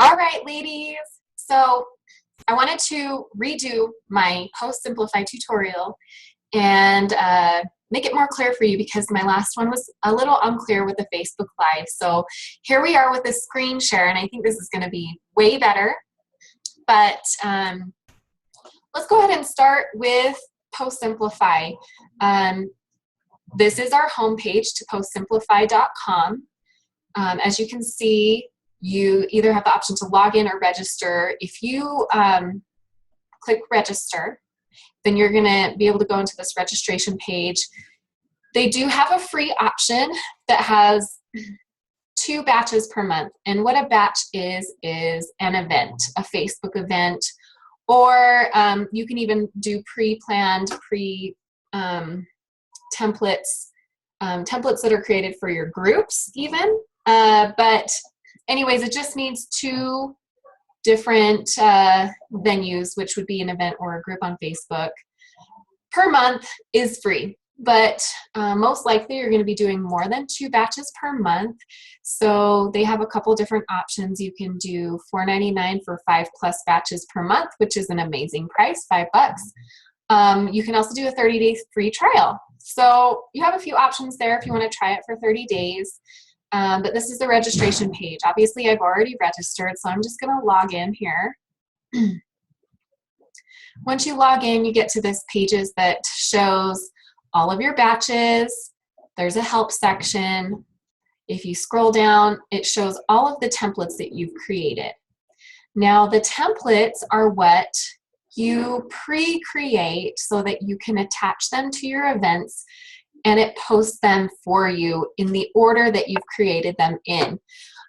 All right, ladies. So I wanted to redo my Postsimplify tutorial and make it more clear for you because my last one was a little unclear with the Facebook Live. So here we are with the screen share, and I think this is going to be way better. But let's go ahead and start with Postsimplify. This is our homepage to postsimplify.com. As you can see, you either have the option to log in or register. If you click register, then you're going to be able to go into this registration page. They do have a free option that has 2 batches per month. And what a batch is an event, a Facebook event, or you can even do pre-planned, templates that are created for your groups even. But anyways, it just means 2 different venues, which would be an event or a group on Facebook per month is free. But most likely you're going to be doing more than 2 batches per month. So they have a couple different options. You can do $4.99 for 5+ batches per month, which is an amazing price, $5. You can also do a 30-day free trial. So you have a few options there if you want to try it for 30 days. But this is the registration page. Obviously, I've already registered, so I'm just going to log in here. Once you log in, you get to this pages that shows all of your batches. There's a help section. If you scroll down, it shows all of the templates that you've created. Now, the templates are what you pre-create so that you can attach them to your events, and it posts them for you in the order that you've created them in.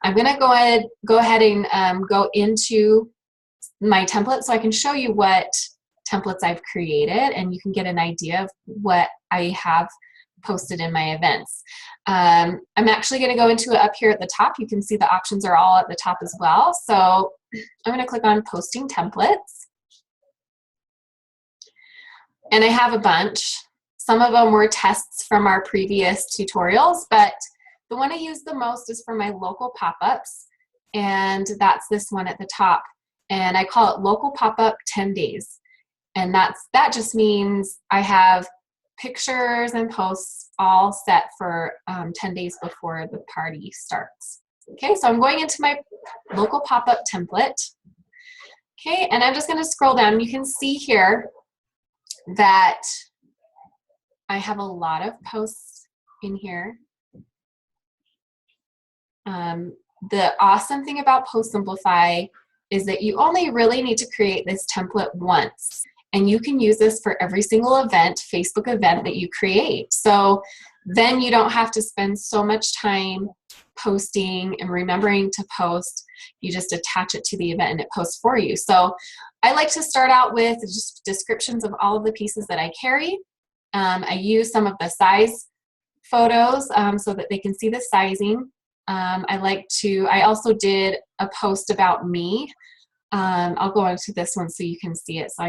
I'm going to go ahead and go into my template so I can show you what templates I've created, and you can get an idea of what I have posted in my events. I'm actually going to go into it up here at the top. You can see the options are all at the top as well. So I'm going to click on Posting Templates. And I have a bunch. Some of them were tests from our previous tutorials, but the one I use the most is for my local pop-ups, and that's this one at the top. And I call it Local Pop-Up 10 Days. And that just means I have pictures and posts all set for 10 days before the party starts. Okay, so I'm going into my local pop-up template. Okay, and I'm just going to scroll down. You can see here that I have a lot of posts in here. The awesome thing about Postsimplify is that you only really need to create this template once, and you can use this for every single event, Facebook event that you create. So then you don't have to spend so much time posting and remembering to post. You just attach it to the event and it posts for you. So I like to start out with just descriptions of all of the pieces that I carry. I use some of the size photos so that they can see the sizing. I also did a post about me. I'll go into this one so you can see it. So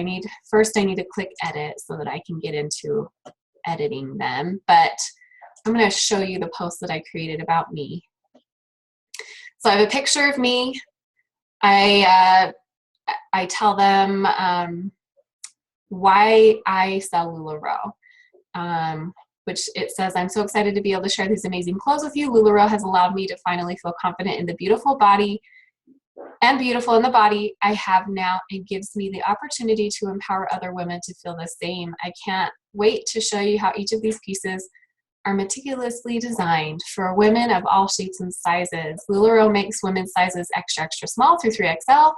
first I need to click edit so that I can get into editing them. But I'm going to show you the post that I created about me. So I have a picture of me. I tell them why I sell LuLaRoe. Which it says, I'm so excited to be able to share these amazing clothes with you. LuLaRoe has allowed me to finally feel confident in the beautiful body and beautiful in the body I have now. It gives me the opportunity to empower other women to feel the same. I can't wait to show you how each of these pieces are meticulously designed for women of all shapes and sizes. LuLaRoe makes women's sizes extra, extra small through 3XL,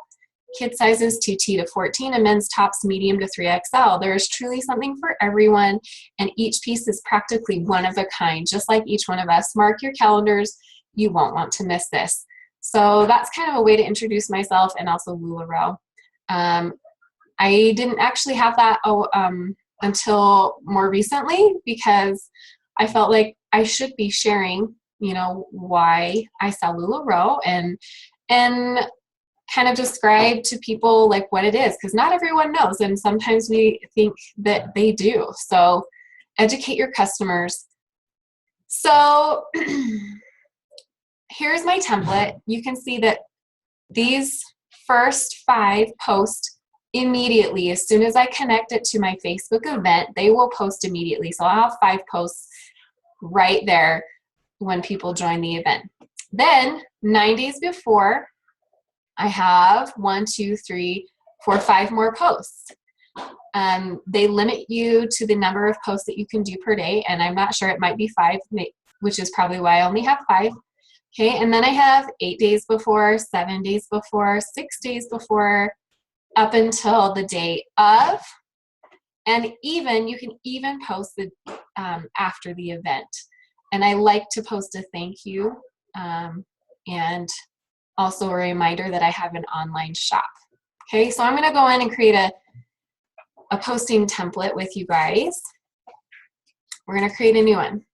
kid sizes 2T to 14, and men's tops medium to 3XL. There is truly something for everyone, and each piece is practically one of a kind, just like each one of us. Mark your calendars. You won't want to miss this. So that's kind of a way to introduce myself and also LuLaRoe. I didn't actually have that until more recently because I felt like I should be sharing, why I sell LuLaRoe and kind of describe to people like what it is, because not everyone knows, and sometimes we think that they do. So educate your customers. So here's my template. You can see that these first 5 post immediately. As soon as I connect it to my Facebook event, they will post immediately. So I'll have 5 posts right there when people join the event. Then 9 days before, I have 1, 2, 3, 4, 5 more posts. They limit you to the number of posts that you can do per day, and I'm not sure, it might be 5, which is probably why I only have 5. Okay, and then I have 8 days before, 7 days before, 6 days before, up until the day of, and even you can even post the after the event. And I like to post a thank you and also a reminder that I have an online shop. Okay, so I'm going to go in and create a posting template with you guys. We're going to create a new one,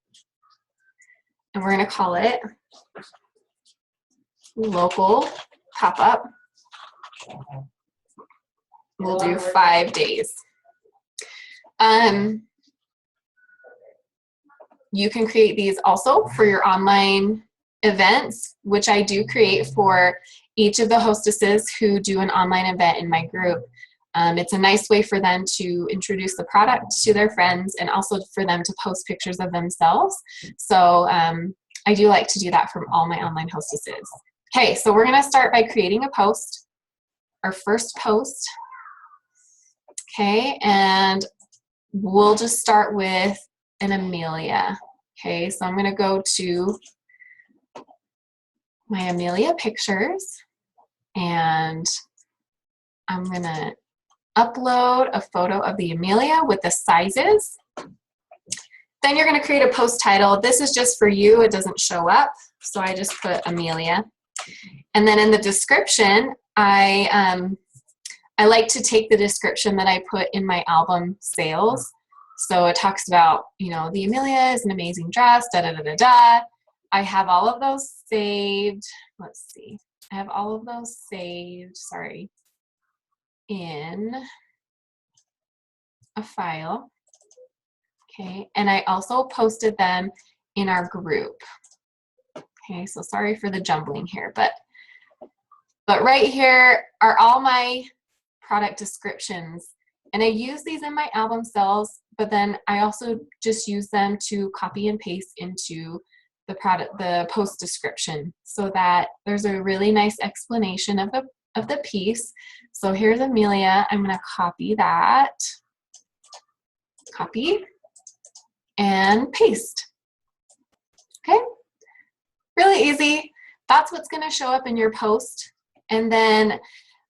and we're going to call it local pop-up. We'll do 5 days. You can create these also for your online events, which I do create for each of the hostesses who do an online event in my group. It's a nice way for them to introduce the product to their friends and also for them to post pictures of themselves. So I do like to do that from all my online hostesses. Okay, so we're going to start by creating a post, our first post. Okay, and we'll just start with an Amelia. Okay, so I'm going to go to my Amelia pictures, and I'm going to upload a photo of the Amelia with the sizes. Then you're going to create a post title. This is just for you. It doesn't show up, so I just put Amelia. And then in the description, I like to take the description that I put in my album sales. So it talks about, you know, the Amelia is an amazing dress, da da da da da. I have all of those saved. Let's see. I have all of those saved, sorry, in a file. Okay, and I also posted them in our group. Okay, so sorry for the jumbling here, but right here are all my product descriptions, and I use these in my album sales, but then I also just use them to copy and paste into the post description so that there's a really nice explanation of the piece. So here's Amelia. I'm going to copy that, copy, and paste. Okay, really easy. That's what's going to show up in your post. And then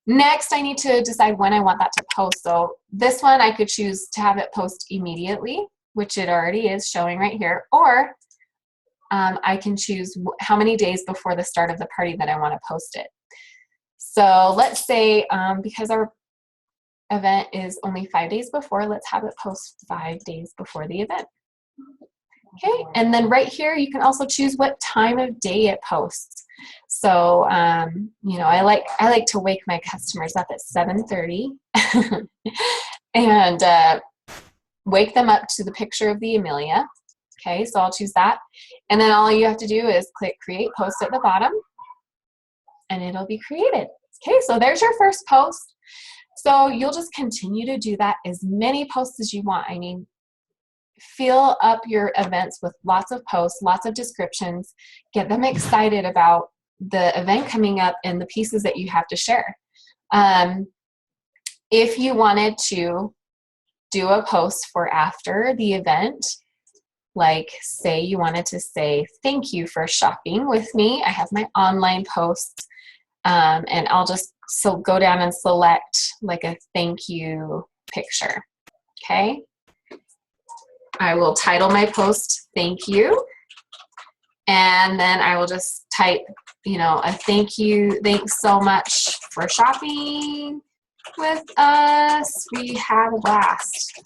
next, I need to decide when I want that to post. So this one, I could choose to have it post immediately, which it already is showing right here, or I can choose how many days before the start of the party that I want to post it. So let's say, because our event is only 5 days before, let's have it post 5 days before the event. Okay, and then right here, you can also choose what time of day it posts. So, you know, I like to wake my customers up at 7:30 and wake them up to the picture of the Amelia. Okay, so I'll choose that. And then all you have to do is click Create Post at the bottom, and it'll be created. Okay, so there's your first post. So you'll just continue to do that as many posts as you want. I mean, fill up your events with lots of posts, lots of descriptions, get them excited about the event coming up and the pieces that you have to share. If you wanted to do a post for after the event, like say you wanted to say, thank you for shopping with me, I have my online posts, and I'll just go down and select like a thank you picture. Okay. I will title my post, thank you. And then I will just type, you know, a thank you. Thanks so much for shopping with us. We had a blast.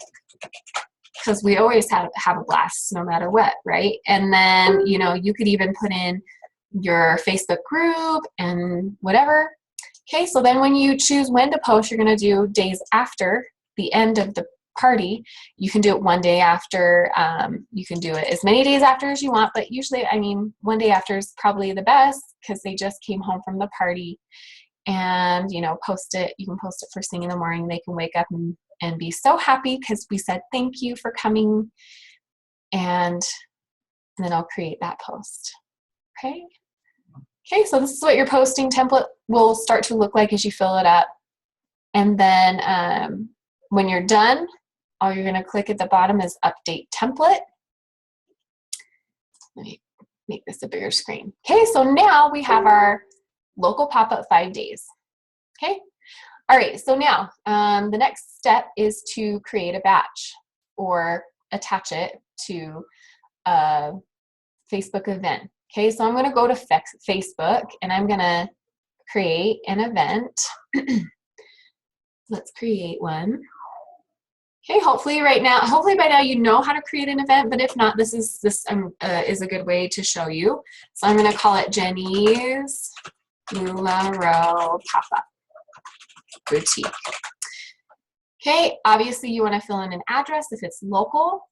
Because we always have a blast no matter what, right? And then, you know, you could even put in your Facebook group and whatever. Okay, so then when you choose when to post, you're going to do days after the end of the party. You can do it one day after. You can do it as many days after as you want, but usually, I mean, one day after is probably the best because they just came home from the party. and, you know, post it. You can post it first thing in the morning. They can wake up and be so happy because we said thank you for coming, and then I'll create that post. Okay. Okay, so this is what your posting template will start to look like as you fill it up. And then when you're done, all you're going to click at the bottom is Update Template. Let me make this a bigger screen. Okay, so now we have our local pop-up 5 days. Okay, all right, so now the next step is to create a batch or attach it to a Facebook event. Okay, so I'm going to go to Facebook and I'm going to create an event. Let's create one. Okay, hopefully by now you know how to create an event, but if not, this is a good way to show you. So I'm going to call it Jenny's LuLaRoe Pop-Up Boutique. Okay, obviously you want to fill in an address if it's local.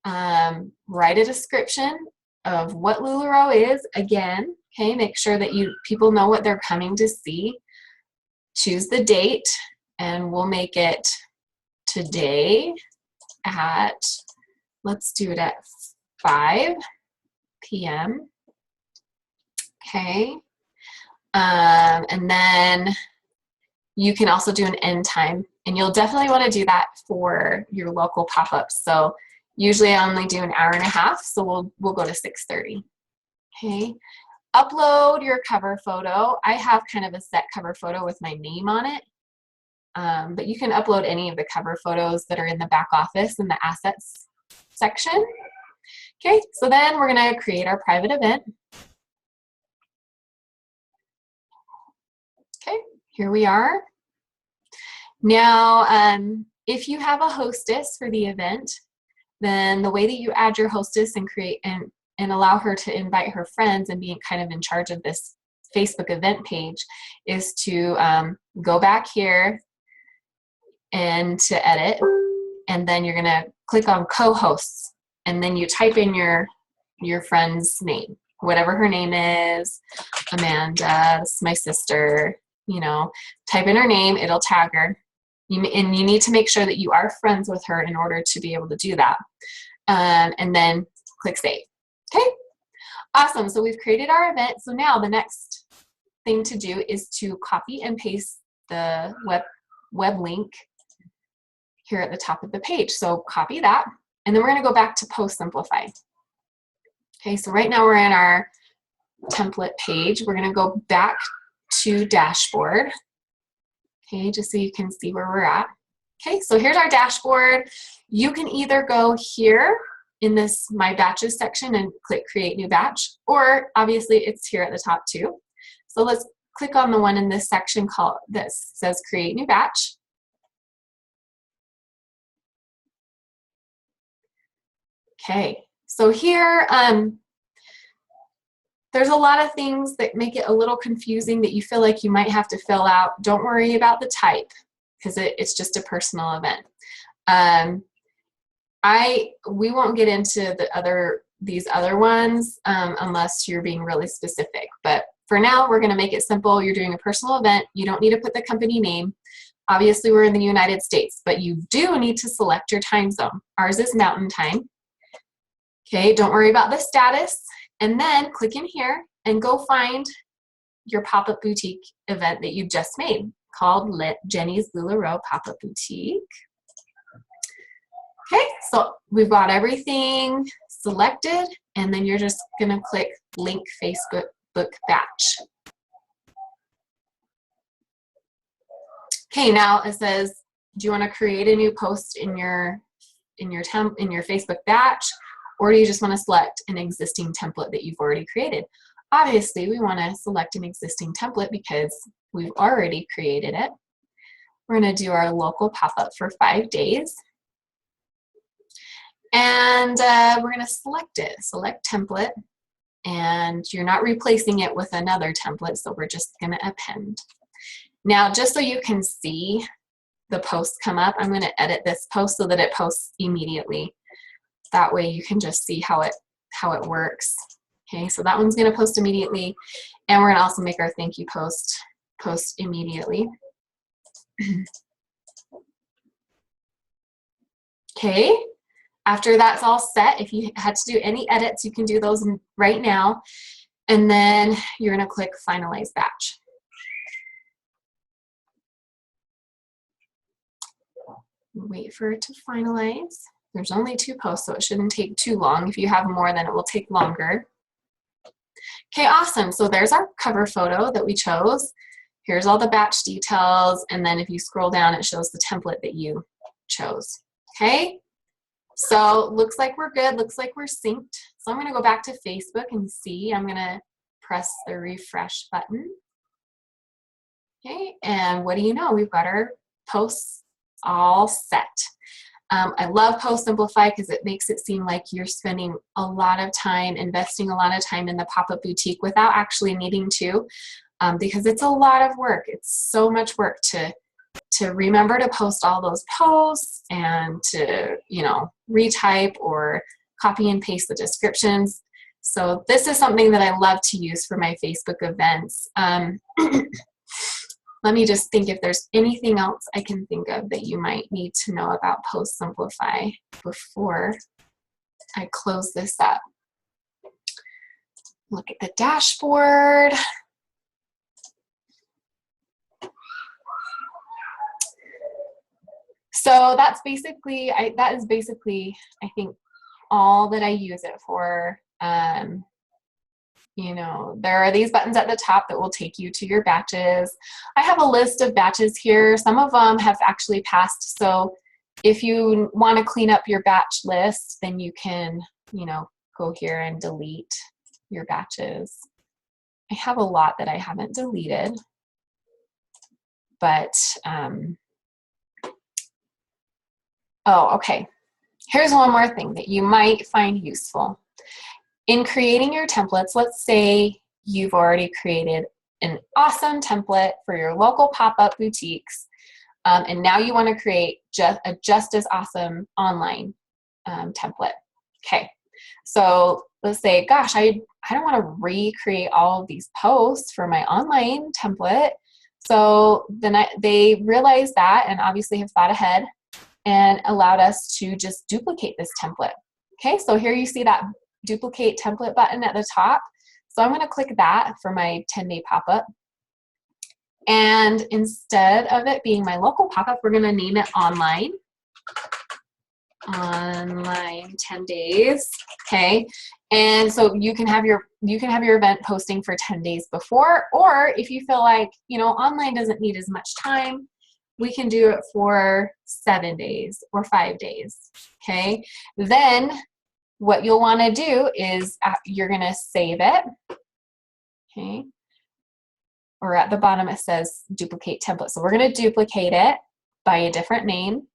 Write a description of what LuLaRoe is. Again, okay, make sure that people know what they're coming to see. Choose the date, and we'll make it today at, let's do it at 5 p.m. Okay, and then you can also do an end time, and you'll definitely want to do that for your local pop-ups. So usually I only do an hour and a half, so we'll go to 6:30. Okay, upload your cover photo. I have kind of a set cover photo with my name on it, but you can upload any of the cover photos that are in the back office in the assets section. Okay, so then we're going to create our private event. Okay, here we are. Now, if you have a hostess for the event, then the way that you add your hostess and create and allow her to invite her friends and be kind of in charge of this Facebook event page is to go back here and to edit, and then you're going to click on co-hosts, and then you type in your friend's name, whatever her name is. Amanda, this is my sister, you know, type in her name, it'll tag her. And you need to make sure that you are friends with her in order to be able to do that. And then click save. Okay, awesome. So we've created our event. So now the next thing to do is to copy and paste the web link here at the top of the page. So copy that, and then we're going to go back to Postsimplify. Okay, so right now we're in our template page. We're going to go back to dashboard. Okay, just so you can see where we're at. Okay, so here's our dashboard. You can either go here in this My Batches section and click Create New Batch, or obviously it's here at the top too. So let's click on the one in this section that says Create New Batch. Okay, so here, there's a lot of things that make it a little confusing that you feel like you might have to fill out. Don't worry about the type, because it's just a personal event. We won't get into these other ones unless you're being really specific. But for now, we're going to make it simple. You're doing a personal event. You don't need to put the company name. Obviously, we're in the United States, but you do need to select your time zone. Ours is Mountain Time. Okay, don't worry about the status. And then click in here and go find your pop-up boutique event that you just made called Jenny's LuLaRoe Pop-Up Boutique. Okay, so we've got everything selected, and then you're just gonna click Link Facebook Batch. Okay, now it says, do you want to create a new post in your Facebook batch, or do you just want to select an existing template that you've already created? Obviously, we want to select an existing template because we've already created it. We're going to do our local pop-up for 5 days. And we're going to select it. Select template. And you're not replacing it with another template, so we're just going to append. Now, just so you can see the post come up, I'm going to edit this post so that it posts immediately. That way you can just see how it works. Okay, so that one's going to post immediately, and we're going to also make our thank you post post immediately. Okay, after that's all set, if you had to do any edits, you can do those right now. And then you're going to click Finalize Batch. Wait for it to finalize. There's only 2 posts, so it shouldn't take too long. If you have more, then it will take longer. Okay, awesome. So there's our cover photo that we chose. Here's all the batch details. And then if you scroll down, it shows the template that you chose. Okay, so looks like we're good. Looks like we're synced. So I'm going to go back to Facebook and see. I'm going to press the refresh button. Okay, and what do you know? We've got our posts all set. I love Postsimplify because it makes it seem like you're spending a lot of time, investing a lot of time in the pop-up boutique without actually needing to, because it's a lot of work. It's so much work to remember to post all those posts and to, you know, retype or copy and paste the descriptions. So this is something that I love to use for my Facebook events. Let me just think if there's anything else I can think of that you might need to know about Postsimplify before I close this up. Look at the dashboard. So that's basically, that is basically, I think, all that I use it for. You know, there are these buttons at the top that will take you to your batches. I have a list of batches here. Some of them have actually passed. So if you want to clean up your batch list, then you can, you know, go here and delete your batches. I have a lot that I haven't deleted, but, oh, okay. Here's one more thing that you might find useful. In creating your templates, let's say you've already created an awesome template for your local pop-up boutiques, and now you want to create a just as awesome online template. Okay, so let's say, gosh, I don't want to recreate all of these posts for my online template. So then they realized that and obviously have thought ahead and allowed us to just duplicate this template. Okay, so here you see that duplicate template button at the top. So I'm going to click that for my 10-day pop-up. And instead of it being my local pop-up, we're going to name it online. Online 10 days. Okay. And so you can have your event posting for 10 days before, or if you feel like, you know, online doesn't need as much time, we can do it for 7 days or 5 days. Okay. Then what you'll want to do is you're going to save it. Okay. Or at the bottom it says duplicate template. So we're going to duplicate it by a different name.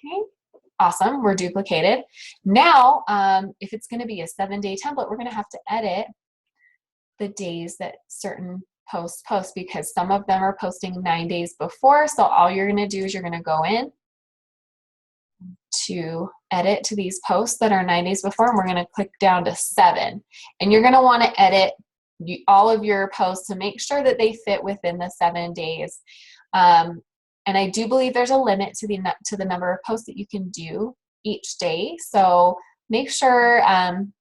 Okay. Awesome. We're duplicated. Now, if it's going to be a 7-day template, we're going to have to edit the days that certain posts post, because some of them are posting 9 days before. So all you're going to do is you're going to go in to edit to these posts that are 9 days before, and we're going to click down to 7. And you're going to want to edit all of your posts to make sure that they fit within the 7 days. And I do believe there's a limit to the number of posts that you can do each day. So make sure, I'm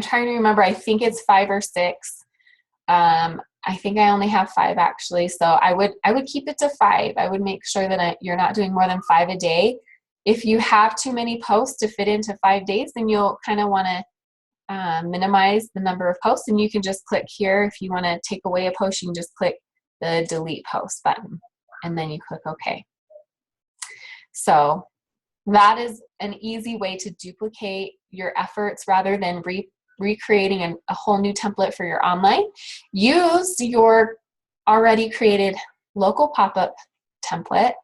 trying to remember, I think it's 5 or 6. I think I only have 5 actually. So I would keep it to 5. I would make sure that you're not doing more than 5 a day. If you have too many posts to fit into 5 days, then you'll kind of want to minimize the number of posts, and you can just click here. If you want to take away a post, you can just click the delete post button, and then you click OK. So that is an easy way to duplicate your efforts rather than recreating a whole new template for your online. Use your already created local pop-up template,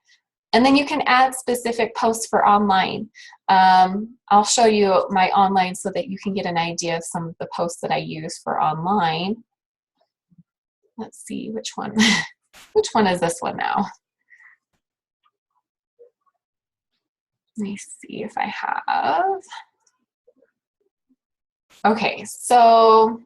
and then you can add specific posts for online. I'll show you my online so that you can get an idea of some of the posts that I use for online. Let's see which one. Which one is this one now? Let me see if I have. Okay, so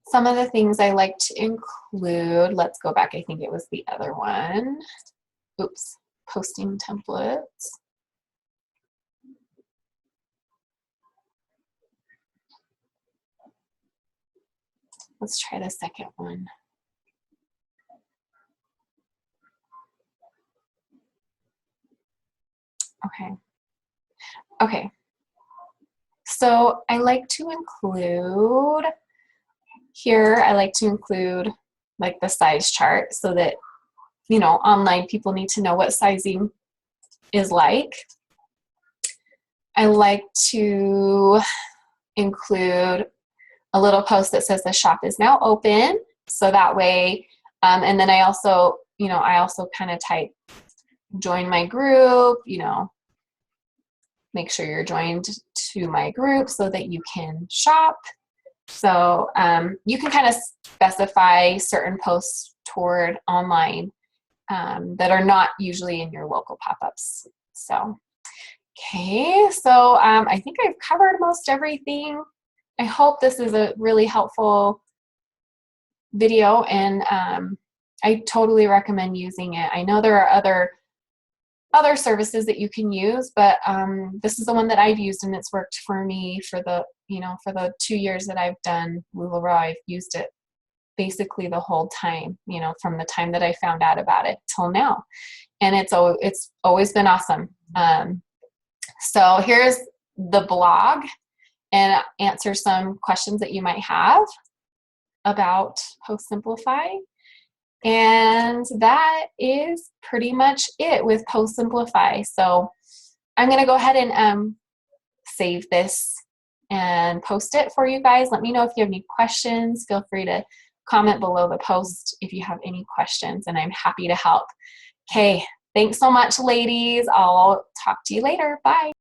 Some of the things I like to include, let's go back, I think it was the other one. Oops, posting templates. Let's try the second one. Okay. Okay. So I like to include here, I like to include like the size chart so that, you know, online people need to know what sizing is like. I like to include a little post that says the shop is now open. So that way, and then I also, you know, I also kind of type join my group, you know, make sure you're joined to my group so that you can shop. So you can kind of specify certain posts toward online that are not usually in your local pop-ups. So, okay, so I think I've covered most everything. I hope this is a really helpful video, and I totally recommend using it. I know there are other services that you can use, but this is the one that I've used, and it's worked for me for the, you know, for the 2 years that I've done LuLaRoe. I've used it basically the whole time, you know, from the time that I found out about it till now, and it's always been awesome. So here's the blog, and answer some questions that you might have about Postsimplify. And that is pretty much it with Postsimplify. So I'm going to go ahead and save this and post it for you guys. Let me know if you have any questions. Feel free to comment below the post if you have any questions, and I'm happy to help. Okay, thanks so much, ladies. I'll talk to you later. Bye.